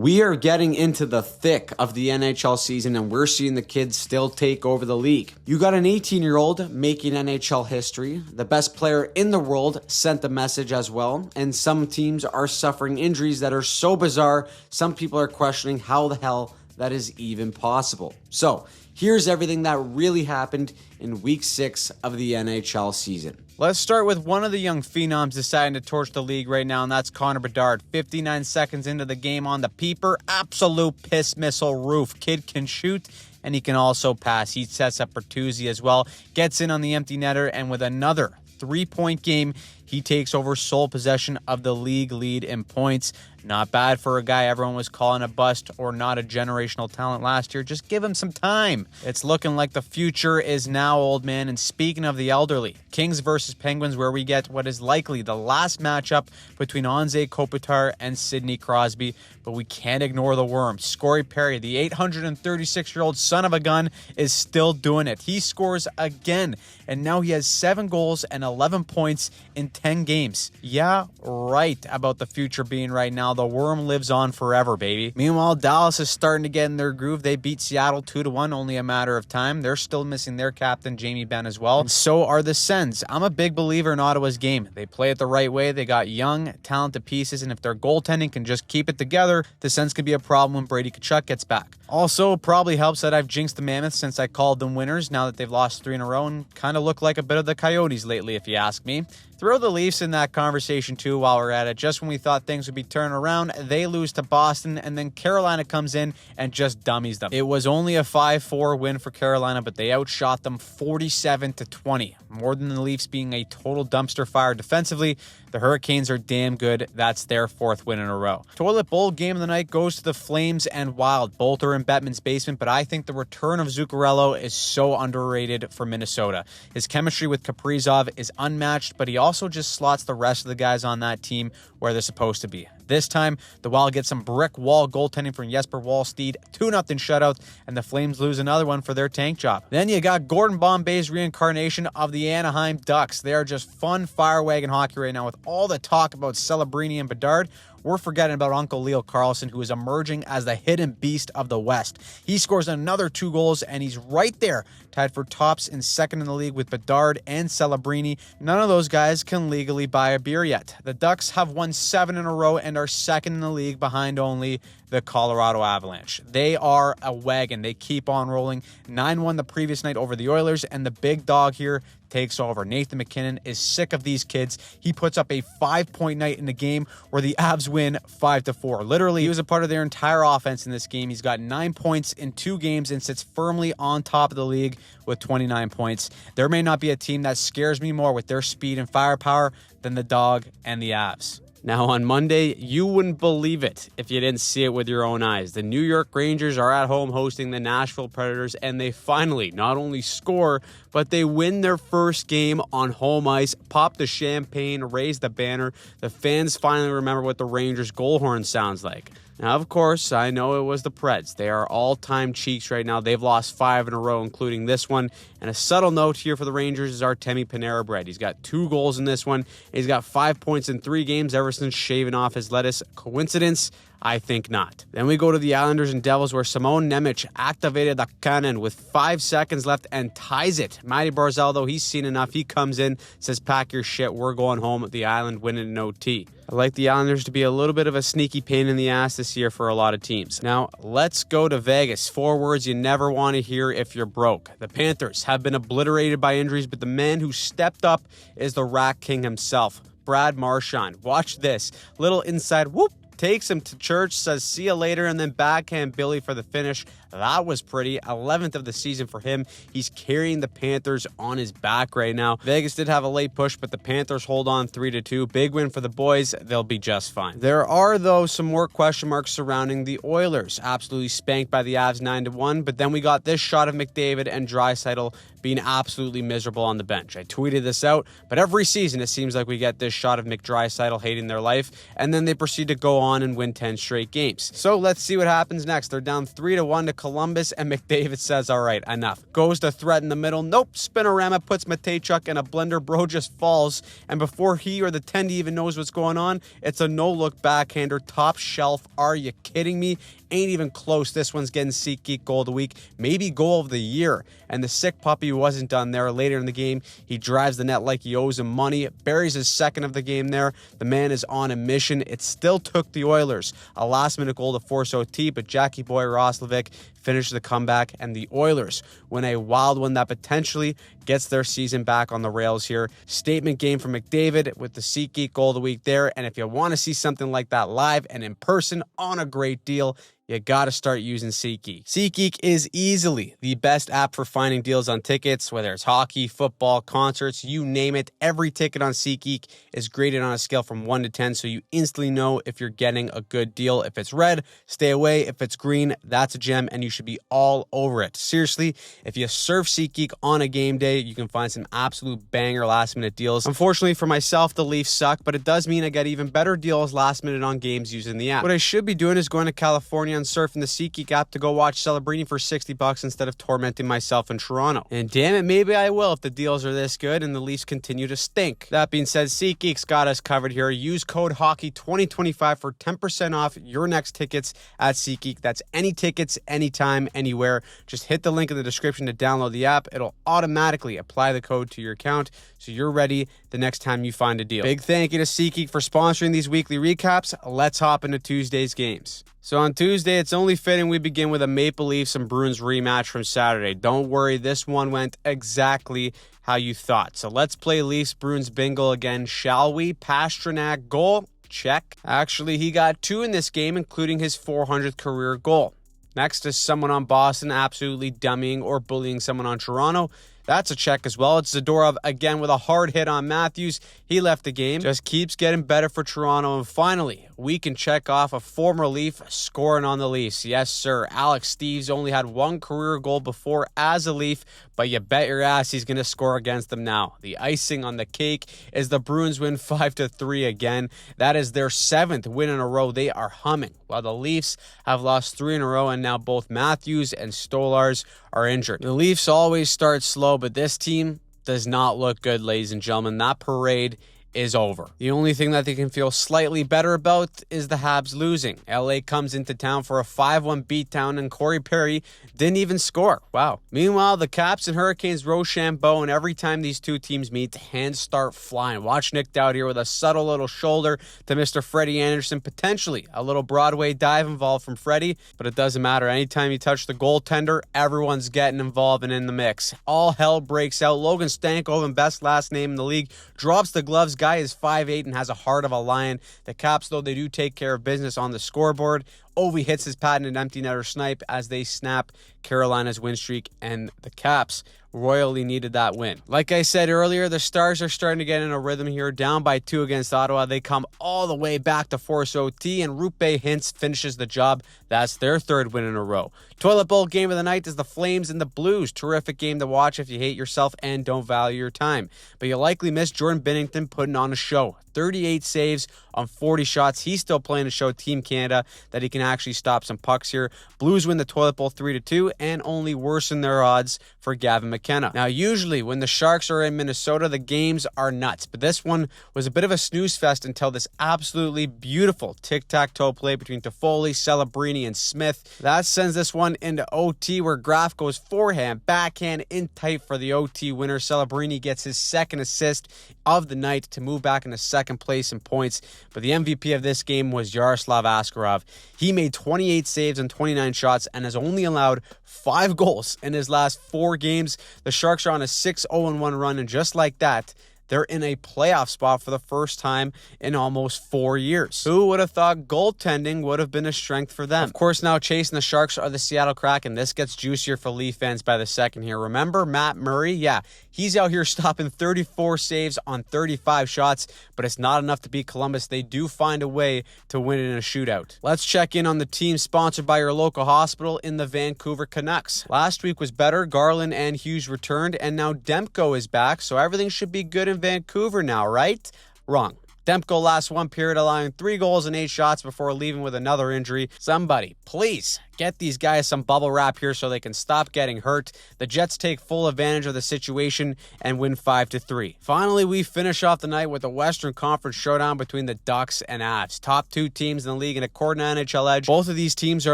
We are getting into the thick of the NHL season, and we're seeing the kids still take over the league. You got an 18-year-old making NHL history. The best player in the world sent the message as well, and some teams are suffering injuries that are so bizarre, some people are questioning how the hell that is even possible. So, here's everything that really happened in Week 6 of the NHL season. Let's start with one of the young phenoms deciding to torch the league right now, and that's Connor Bedard. 59 seconds into the game on the peeper, absolute piss missile roof. Kid can shoot, and he can also pass. He sets up Bertuzzi as well, gets in on the empty netter, and with another 3-point game, he takes over sole possession of the league lead in points. Not bad for a guy everyone was calling a bust or not a generational talent last year. Just give him some time. It's looking like the future is now, old man. And speaking of the elderly, Kings versus Penguins, where we get what is likely the last matchup between Anze Kopitar and Sidney Crosby. But we can't ignore the worm. Corey Perry, the 836-year-old son of a gun, is still doing it. He scores again, and now he has 7 goals and 11 points in 10 games. Yeah, right about the future being right now. The worm lives on forever, baby. Meanwhile, Dallas is starting to get in their groove. They beat Seattle 2-1, only a matter of time. They're still missing their captain, Jamie Benn, as well. And so are the Sens. I'm a big believer in Ottawa's game. They play it the right way. They got young, talented pieces, and if their goaltending can just keep it together, the Sens could be a problem when Brady Tkachuk gets back. Also, probably helps that I've jinxed the Mammoths since I called them winners now that they've lost 3 in a row and kind of look like a bit of the Coyotes lately, if you ask me. Throw the Leafs in that conversation too while we're at it. Just when we thought things would be turning around, they lose to Boston, and then Carolina comes in and just dummies them. It was only a 5-4 win for Carolina, but they outshot them 47-20. More than the Leafs being a total dumpster fire defensively, the Hurricanes are damn good. That's their 4th win in a row. Toilet bowl game of the night goes to the Flames and Wild. Both are in Bettman's basement, but I think the return of Zuccarello is so underrated for Minnesota. His chemistry with Kaprizov is unmatched, but he also just slots the rest of the guys on that team where they're supposed to be. This time, the Wild get some brick wall goaltending from Jesper Wallsteed, 2-0 shutout, and the Flames lose another one for their tank job. Then you got Gordon Bombay's reincarnation of the Anaheim Ducks. They are just fun fire wagon hockey right now with all the talk about Celebrini and Bedard. We're forgetting about Uncle Leo Carlsson, who is emerging as the hidden beast of the West. He scores another 2 goals, and he's right there, tied for tops and second in the league with Bedard and Celebrini. None of those guys can legally buy a beer yet. The Ducks have won 7 in a row and are second in the league behind only the Colorado Avalanche. They are a wagon. They keep on rolling. 9-1 the previous night over the Oilers, and the big dog here takes over. Nathan MacKinnon is sick of these kids. He puts up a 5-point night in the game where the Avs win 5-4. Literally, he was a part of their entire offense in this game. He's got 9 points in 2 games and sits firmly on top of the league with 29 points. There may not be a team that scares me more with their speed and firepower than the Dog and the Avs. Now, on Monday, you wouldn't believe it if you didn't see it with your own eyes. The New York Rangers are at home hosting the Nashville Predators, and they finally not only score, but they win their first game on home ice, pop the champagne, raise the banner. The fans finally remember what the Rangers' goal horn sounds like. Now, of course, I know it was the Preds. They are all-time cheeks right now. They've lost 5 in a row, including this one. And a subtle note here for the Rangers is Artemi Panarin. He's got 2 goals in this one. He's got 5 points in 3 games ever since shaving off his lettuce. Coincidence? I think not. Then we go to the Islanders and Devils, where Simon Nemec activated the cannon with 5 seconds left and ties it. Matty Barzal, though, he's seen enough. He comes in, says, pack your shit, we're going home. The Island winning in OT. I like the Islanders to be a little bit of a sneaky pain in the ass this year for a lot of teams. Now, let's go to Vegas. 4 words you never want to hear if you're broke. The Panthers have been obliterated by injuries, but the man who stepped up is the Rat King himself, Brad Marchand. Watch this. Little inside whoop. Takes him to church, says see you later, and then backhand Billy for the finish. That was pretty. 11th of the season for him. He's carrying the Panthers on his back right now. Vegas did have a late push, but the Panthers hold on 3-2. Big win for the boys. They'll be just fine. There are, though, some more question marks surrounding the Oilers. Absolutely spanked by the Avs 9-1, but then we got this shot of McDavid and Draisaitl being absolutely miserable on the bench. I tweeted this out, but every season it seems like we get this shot of Draisaitl hating their life, and then they proceed to go on and win 10 straight games. So let's see what happens next. They're down 3-1 to Columbus, and McDavid says, all right, enough. Goes to threat in the middle. Nope. Spinorama puts Matejchuk in a blender. Bro just falls, and before he or the tendy even knows what's going on, it's a no-look backhander. Top shelf. Are you kidding me? Ain't even close. This one's getting SeatGeek goal of the week, maybe goal of the year. And the sick puppy wasn't done there. Later in the game, he drives the net like he owes him money. Buries his second of the game there. The man is on a mission. It still took the Oilers a last-minute goal to force OT, but Jackie Boy Roslovic finished the comeback, and the Oilers win a wild one that potentially gets their season back on the rails here. Statement game for McDavid with the SeatGeek goal of the week there. And if you want to see something like that live and in person on a great deal, you got to start using SeatGeek. SeatGeek is easily the best app for finding deals on tickets, whether it's hockey, football, concerts, you name it. Every ticket on SeatGeek is graded on a scale from 1 to 10, so you instantly know if you're getting a good deal. If it's red, stay away. If it's green, that's a gem, and you should be all over it. Seriously, if you surf SeatGeek on a game day, you can find some absolute banger last-minute deals. Unfortunately for myself, the Leafs suck, but it does mean I get even better deals last minute on games using the app. What I should be doing is going to California and surfing the SeatGeek app to go watch Celebrini for $60 instead of tormenting myself in Toronto. And damn it, maybe I will if the deals are this good and the Leafs continue to stink. That being said, SeatGeek's got us covered here. Use code HOCKEY2025 for 10% off your next tickets at SeatGeek. That's any tickets, anytime, anywhere. Just hit the link in the description to download the app. It'll automatically apply the code to your account so you're ready the next time you find a deal. Big thank you to SeatGeek for sponsoring these weekly recaps. Let's hop into Tuesday's games. So on Tuesday, it's only fitting we begin with a Maple Leafs and Bruins rematch from Saturday. Don't worry, this one went exactly how you thought. So let's play Leafs Bruins bingo again, shall we? Pastrnak goal, check. Actually, he got 2 in this game, including his 400th career goal. Next is someone on Boston absolutely dummying or bullying someone on Toronto. That's a check as well. It's Zadorov again with a hard hit on Matthews. He left the game. Just keeps getting better for Toronto. And finally, we can check off a former Leaf scoring on the Leafs. Yes, sir. Alex Steeves only had 1 career goal before as a Leaf, but you bet your ass he's going to score against them now. The icing on the cake is the Bruins win 5-3 again. That is their 7th win in a row. They are humming, while the Leafs have lost 3 in a row, and now both Matthews and Stolars are injured. The Leafs always start slow, but this team does not look good, ladies and gentlemen. That parade is over. The only thing that they can feel slightly better about is the Habs losing. LA comes into town for a 5-1 beatdown, and Corey Perry didn't even score. Wow. Meanwhile, the Caps and Hurricanes Rochambeau, and every time these two teams meet, hands start flying. Watch Nick Dowd here with a subtle little shoulder to Mr. Freddie Anderson. Potentially a little Broadway dive involved from Freddie, but it doesn't matter. Anytime you touch the goaltender, everyone's getting involved and in the mix. All hell breaks out. Logan Stankoven, best last name in the league, drops the gloves. Guy is 5'8" and has a heart of a lion. The Caps, though, they do take care of business on the scoreboard. Ovi hits his patented empty netter snipe as they snap Carolina's win streak, and the Caps royally needed that win. Like I said earlier, the Stars are starting to get in a rhythm here. Down by 2 against Ottawa, they come all the way back to force OT, and Rupe Hintz finishes the job. That's their 3rd win in a row. Toilet bowl game of the night is the Flames and the Blues. Terrific game to watch if you hate yourself and don't value your time. But you likely missed Jordan Binnington putting on a show. 38 saves on 40 shots. He's still playing to show Team Canada that he can actually stop some pucks here. Blues win the toilet bowl 3-2 and only worsen their odds for Gavin McKenna. Now, usually when the Sharks are in Minnesota, the games are nuts. But this one was a bit of a snooze fest until this absolutely beautiful tic-tac-toe play between Toffoli, Celebrini, and Smith. That sends this one into OT, where Graf goes forehand, backhand, in tight for the OT winner. Celebrini gets his 2nd assist of the night to move back into 2nd place in points. But the MVP of this game was Yaroslav Askarov. He made 28 saves on 29 shots and has only allowed 5 goals in his last 4 games. The Sharks are on a 6-0-1 run, and just like that, they're in a playoff spot for the first time in almost 4 years. Who would have thought goaltending would have been a strength for them? Of course, now chasing the Sharks are the Seattle Kraken. This gets juicier for Leaf fans by the second here. Remember Matt Murray? Yeah, he's out here stopping 34 saves on 35 shots, but it's not enough to beat Columbus. They do find a way to win in a shootout. Let's check in on the team sponsored by your local hospital in the Vancouver Canucks. Last week was better. Garland and Hughes returned, and now Demko is back, so everything should be good in Vancouver now, right? Wrong. Demko last one period allowing 3 goals and 8 shots before leaving with another injury. Somebody, please get these guys some bubble wrap here so they can stop getting hurt. The Jets take full advantage of the situation and win 5-3. Finally, we finish off the night with a Western Conference showdown between the Ducks and Avs. Top 2 teams in the league, and according to NHL Edge, both of these teams are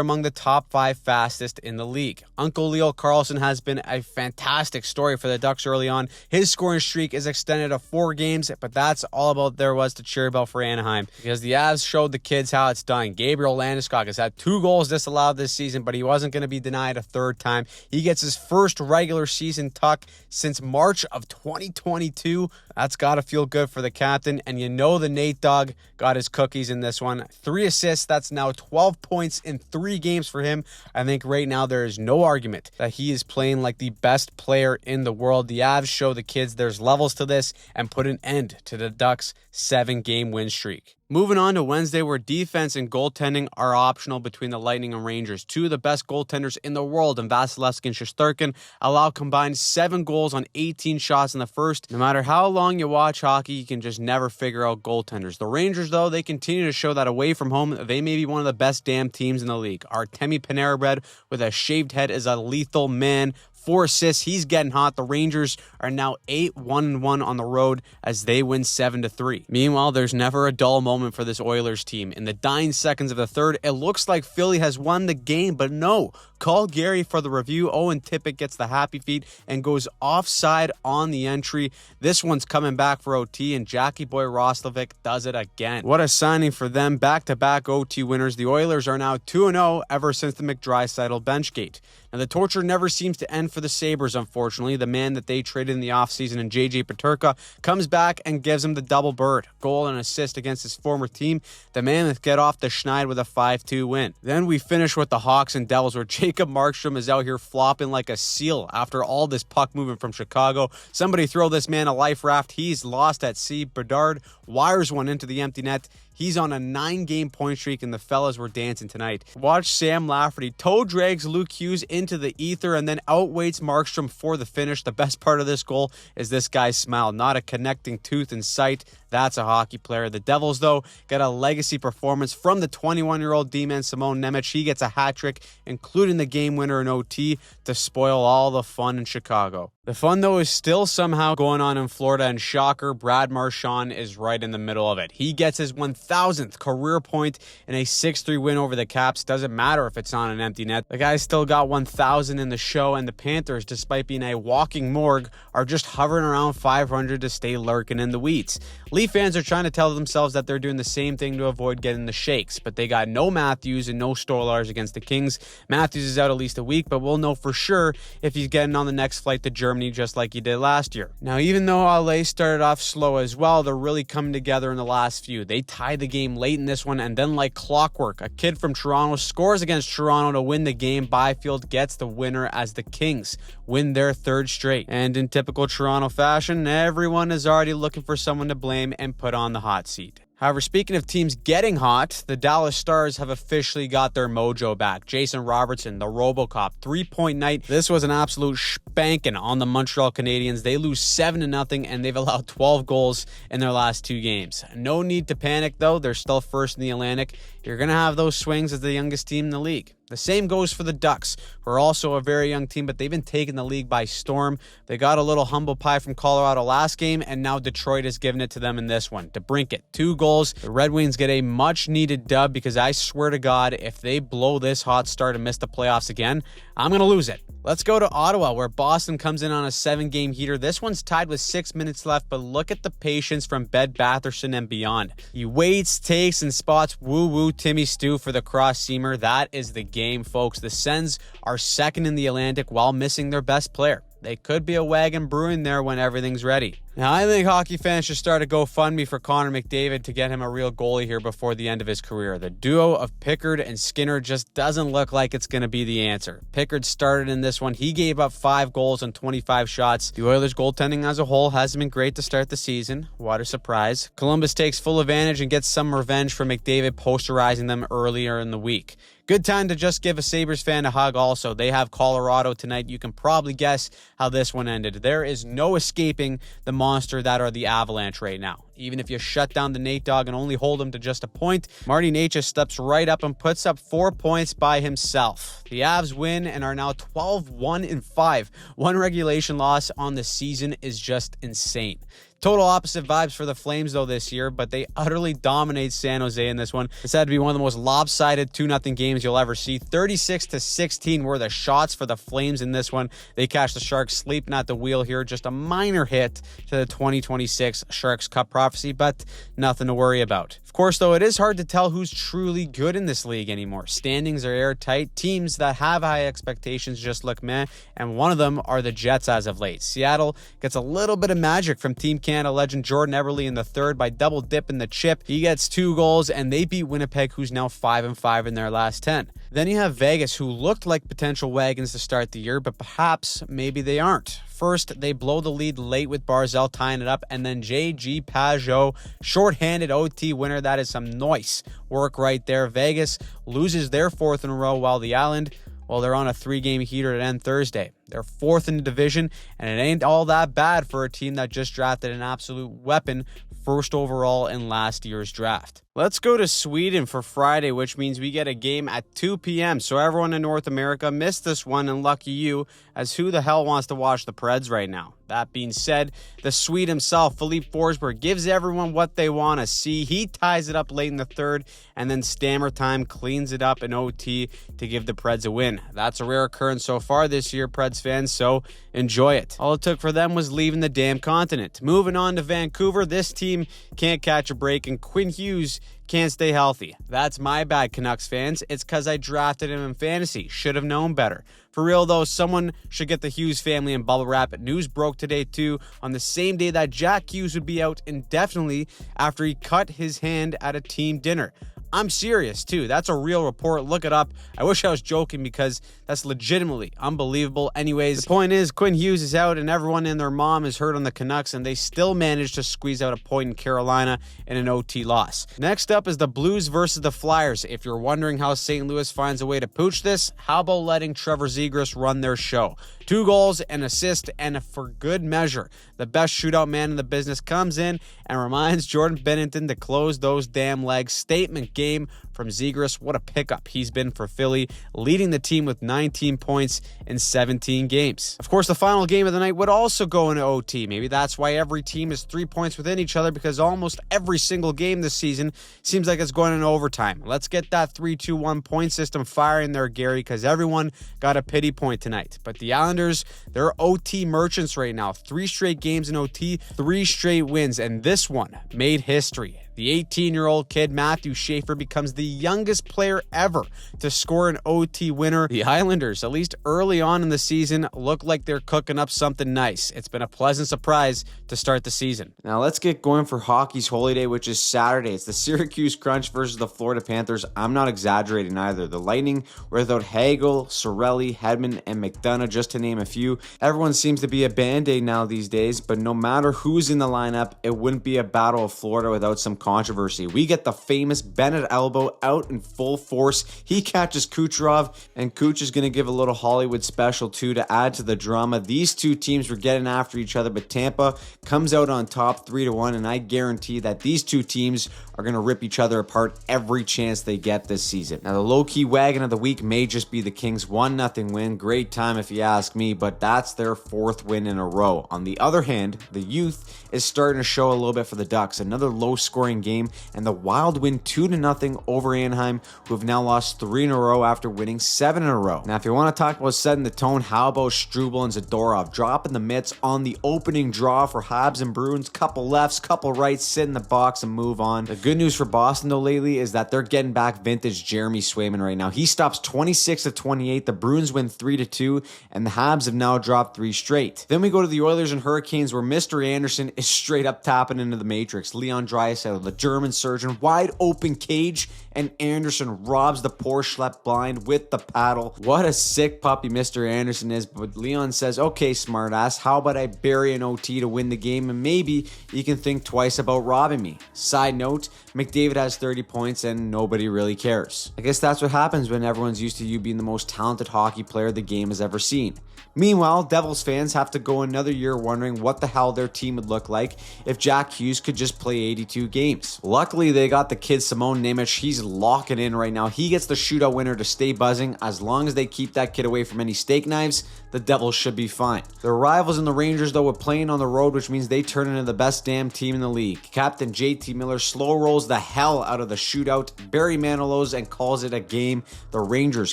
among the top 5 fastest in the league. Uncle Leo Carlsson has been a fantastic story for the Ducks early on. His scoring streak is extended to 4 games, but that's all about there was to cheer about for Anaheim, because the Avs showed the kids how it's done. Gabriel Landeskog has had 2 goals disallowed this season, but he wasn't going to be denied a third time. He gets his first regular season tuck since March of 2022. That's got to feel good for the captain, and you know the Nate Dogg got his cookies in this one. 3 assists, that's now 12 points in 3 games for him. I think right now there is no argument that he is playing like the best player in the world. The Avs show the kids there's levels to this and put an end to the Ducks' 7-game win streak. Moving on to Wednesday, where defense and goaltending are optional between the Lightning and Rangers. 2 of the best goaltenders in the world, in Vasilevskiy and Shesterkin, allow combined 7 goals on 18 shots in the first. No matter how long you watch hockey, you can just never figure out goaltenders. The Rangers, though, they continue to show that away from home, they may be one of the best damn teams in the league. Artemi Panarin with a shaved head is a lethal man. 4 assists, he's getting hot. The Rangers are now 8-1-1 on the road as they win 7-3. Meanwhile, there's never a dull moment for this Oilers team. In the dying seconds of the third, it looks like Philly has won the game, but no. Call Gary for the review. Owen Tippett gets the happy feet and goes offside on the entry. This one's coming back for OT, and Jackie Boy Roslovic does it again. What a signing for them. Back-to-back OT winners. The Oilers are now 2-0 ever since the McDrysaddle benchgate. Now, the torture never seems to end for the Sabres, unfortunately. The man that they traded in the offseason, in J.J. Peterka, comes back and gives him the double bird. Goal and assist against his former team. The Mammoth get off the schneid with a 5-2 win. Then we finish with the Hawks and Devils, where Jacob Markstrom is out here flopping like a seal after all this puck movement from Chicago. Somebody throw this man a life raft. He's lost at sea. Bedard wires one into the empty net. He's on a 9-game point streak, and the fellas were dancing tonight. Watch Sam Lafferty toe drags Luke Hughes into the ether and then outweights Markstrom for the finish. The best part of this goal is this guy's smile. Not a connecting tooth in sight. That's a hockey player. The Devils, though, get a legacy performance from the 21-year-old D-man Simone Nemec. He gets a hat trick, including the game winner in OT, to spoil all the fun in Chicago. The fun, though, is still somehow going on in Florida, and shocker, Brad Marchand is right in the middle of it. He gets his 1,000th career point in a 6-3 win over the Caps. Doesn't matter if it's on an empty net. The guy's still got 1,000 in the show, and the Panthers, despite being a walking morgue, are just hovering around 500 to stay lurking in the weeds. Leaf fans are trying to tell themselves that they're doing the same thing to avoid getting the shakes, but they got no Matthews and no Stolarz against the Kings. Matthews is out at least a week, but we'll know for sure if he's getting on the next flight to Germany just like he did last year. Now, even though LA started off slow as well, they're really coming together in the last few. They tied the game late in this one, and then like clockwork, a kid from Toronto scores against Toronto to win the game. Byfield gets the winner as the Kings win their 3rd straight. And in typical Toronto fashion, everyone is already looking for someone to blame and put on the hot seat. However, speaking of teams getting hot, the Dallas Stars have officially got their mojo back. Jason Robertson, the RoboCop, 3-point night. This was an absolute spanking on the Montreal Canadiens. They lose 7-0, and they've allowed 12 goals in their last 2 games. No need to panic, though. They're still first in the Atlantic. You're going to have those swings as the youngest team in the league. The same goes for the Ducks, who are also a very young team, but they've been taking the league by storm. They got a little humble pie from Colorado last game, and now Detroit has given it to them in this one. DeBrincat, 2 goals. The Red Wings get a much-needed dub, because I swear to God, if they blow this hot start and miss the playoffs again, I'm going to lose it. Let's go to Ottawa, where Boston comes in on a 7-game heater. This one's tied with 6 minutes left, but look at the patience from Bed Batherson and beyond. He waits, takes, and spots woo-woo Timmy Stu for the cross-seamer. That is the game, folks. The Sens are second in the Atlantic while missing their best player. They could be a wagon brewing there when everything's ready. Now, I think hockey fans should start a GoFundMe for Connor McDavid to get him a real goalie here before the end of his career. The duo of Pickard and Skinner just doesn't look like it's going to be the answer. Pickard started in this one. He gave up 5 goals on 25 shots. The Oilers' goaltending as a whole hasn't been great to start the season. What a surprise. Columbus takes full advantage and gets some revenge for McDavid posterizing them earlier in the week. Good time to just give a Sabres fan a hug also. They have Colorado tonight. You can probably guess how this one ended. There is no escaping the monster that are the Avalanche right now. Even if you shut down the Nate Dogg and only hold him to just a point, Marty Necas steps right up and puts up 4 points by himself. The Avs win and are now 12-1-5. One regulation loss on the season is just insane. Total opposite vibes for the Flames, though, this year, but they utterly dominate San Jose in this one. This had to be one of the most lopsided 2-0 games you'll ever see. 36-16 were the shots for the Flames in this one. They catch the Sharks sleeping at the wheel here. Just a minor hit to the 2026 Sharks Cup prophecy, but nothing to worry about. Of course, though, it is hard to tell who's truly good in this league anymore. Standings are airtight. Teams that have high expectations just look meh, and one of them are the Jets as of late. Seattle gets a little bit of magic from Team Canada legend Jordan Eberle in the third by double dipping the chip. He gets 2 goals, and they beat Winnipeg, who's now 5-5 in their last 10. Then you have Vegas, who looked like potential wagons to start the year, but perhaps maybe they aren't. First, they blow the lead late with Barzal tying it up, and then J.G. Pajot, shorthanded OT winner. That is some nice work right there. Vegas loses their 4th in a row, while the Island, well, they're on a 3-game heater to end Thursday. They're 4th in the division, and it ain't all that bad for a team that just drafted an absolute weapon, 1st overall in last year's draft. Let's go to Sweden for Friday, which means we get a game at 2 p.m. So everyone in North America missed this one, and lucky you, as who the hell wants to watch the Preds right now? That being said, the Swede himself, Philippe Forsberg, gives everyone what they want to see. He ties it up late in the third, and then Stammer Time cleans it up in OT to give the Preds a win. That's a rare occurrence so far this year, Preds fans, so enjoy it. All it took for them was leaving the damn continent. Moving on to Vancouver, this team can't catch a break, and Quinn Hughes can't stay healthy. That's my bad, Canucks fans. It's because I drafted him in fantasy. Should have known better. For real, though, someone should get the Hughes family in bubble wrap. News broke today, too, on the same day that Jack Hughes would be out indefinitely after he cut his hand at a team dinner. I'm serious, too. That's a real report. Look it up. I wish I was joking because that's legitimately unbelievable. Anyways, the point is Quinn Hughes is out and everyone and their mom is hurt on the Canucks, and they still managed to squeeze out a point in Carolina in an OT loss. Next up is the Blues versus the Flyers. If you're wondering how St. Louis finds a way to pooch this, how about letting Trevor Zegras run their show? 2 goals, an assist, and for good measure, the best shootout man in the business comes in and reminds Jordan Binnington to close those damn legs. Statement game from Zegras. What a pickup he's been for Philly, leading the team with 19 points in 17 games. Of course, the final game of the night would also go into OT. Maybe that's why every team is 3 points within each other, because almost every single game this season seems like it's going into overtime. Let's get that 3-2-1 point system firing there, Gary, because everyone got a pity point tonight. But the Islanders, they're OT merchants right now. 3 straight games in OT, 3 straight wins, and this one made history. The 18-year-old kid, Matthew Schaefer, becomes the youngest player ever to score an OT winner. The Islanders, at least early on in the season, look like they're cooking up something nice. It's been a pleasant surprise to start the season. Now let's get going for hockey's holy day, which is Saturday. It's the Syracuse Crunch versus the Florida Panthers. I'm not exaggerating either. The Lightning were without Hagel, Sorelli, Hedman, and McDonough, just to name a few. Everyone seems to be a Band-Aid now these days, but no matter who's in the lineup, it wouldn't be a battle of Florida without some controversy. We get the famous Bennett elbow out in full force. He catches Kucherov, and Kuch is going to give a little Hollywood special too to add to the drama. These two teams were getting after each other, but Tampa comes out on top 3-1, and I guarantee that these two teams are going to rip each other apart every chance they get this season. Now, the low-key wagon of the week may just be the Kings' 1-0 win. Great time if you ask me, but that's their 4th win in a row. On the other hand, the youth is starting to show a little bit for the Ducks. Another low-scoring game, and the Wild win 2-0 over Anaheim, who have now lost 3 in a row after winning 7 in a row. Now, if you want to talk about setting the tone, how about Struble and Zadorov dropping the mitts on the opening draw for Habs and Bruins? Couple lefts, couple rights, sit in the box and move on. The good news for Boston, though, lately is that they're getting back vintage Jeremy Swayman right now. He stops 26-28. The Bruins win 3-2, and the Habs have now dropped 3 straight. Then we go to the Oilers and Hurricanes, where Mr. Anderson is straight up tapping into the Matrix. Leon Draisaitl, the German surgeon, wide open cage, and Anderson robs the poor schlep blind with the paddle. What a sick puppy Mr. Anderson is, but Leon says, okay, smartass, how about I bury an OT to win the game, and maybe you can think twice about robbing me. Side note, McDavid has 30 points and nobody really cares. I guess that's what happens when everyone's used to you being the most talented hockey player the game has ever seen. Meanwhile, Devils fans have to go another year wondering what the hell their team would look like if Jack Hughes could just play 82 games. Luckily, they got the kid Simone Nemec. He's locking in right now. He gets the shootout winner to stay buzzing. As long as they keep that kid away from any steak knives, the Devils should be fine. Their rivals in the Rangers, though, are playing on the road, which means they turn into the best damn team in the league. Captain JT Miller slow rolls the hell out of the shootout, Barry Manilow's, and calls it a game. The Rangers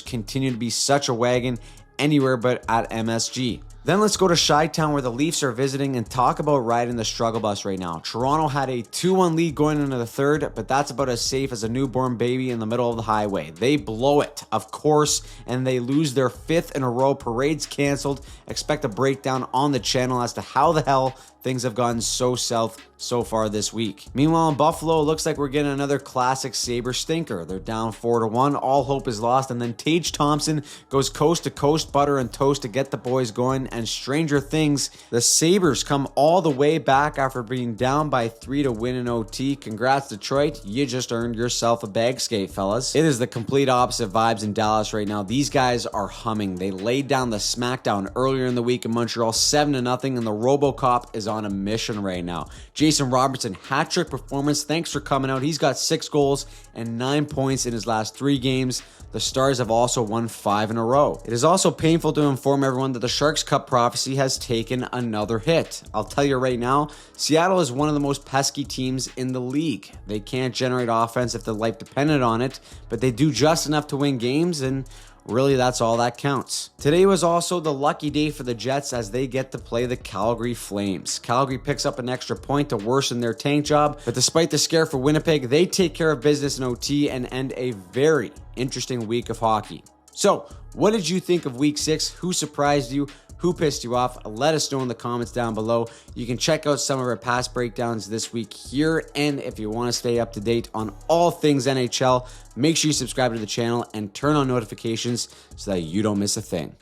continue to be such a wagon anywhere but at MSG. Then let's go to Chi-Town, where the Leafs are visiting, and talk about riding the struggle bus right now. Toronto had a 2-1 lead going into the third, but that's about as safe as a newborn baby in the middle of the highway. They blow it, of course, and they lose their 5th in a row. Parade's canceled. Expect a breakdown on the channel as to how the hell things have gone so south so far this week. Meanwhile, in Buffalo, it looks like we're getting another classic Sabre stinker. They're down 4-1. All hope is lost, and then Tage Thompson goes coast to coast, butter and toast to get the boys going. And stranger things, the Sabres come all the way back after being down by 3 to win an OT. Congrats, Detroit. You just earned yourself a bag skate, fellas. It is the complete opposite vibes in Dallas right now. These guys are humming. They laid down the smackdown earlier in the week in Montreal 7-0, and the RoboCop is on a mission right now. Jason Robertson, hat-trick performance. Thanks for coming out. He's got 6 goals and 9 points in his last 3 games. The Stars have also won 5 in a row. It is also painful to inform everyone that the Sharks Cup prophecy has taken another hit. I'll tell you right now, Seattle is one of the most pesky teams in the league. They can't generate offense if their life depended on it, but they do just enough to win games, and really, that's all that counts. Today was also the lucky day for the Jets as they get to play the Calgary Flames. Calgary picks up an extra point to worsen their tank job, but despite the scare for Winnipeg, they take care of business in OT and end a very interesting week of hockey. So, what did you think of Week 6? Who surprised you? Who pissed you off? Let us know in the comments down below. You can check out some of our past breakdowns this week here, and if you want to stay up to date on all things NHL, make sure you subscribe to the channel and turn on notifications so that you don't miss a thing.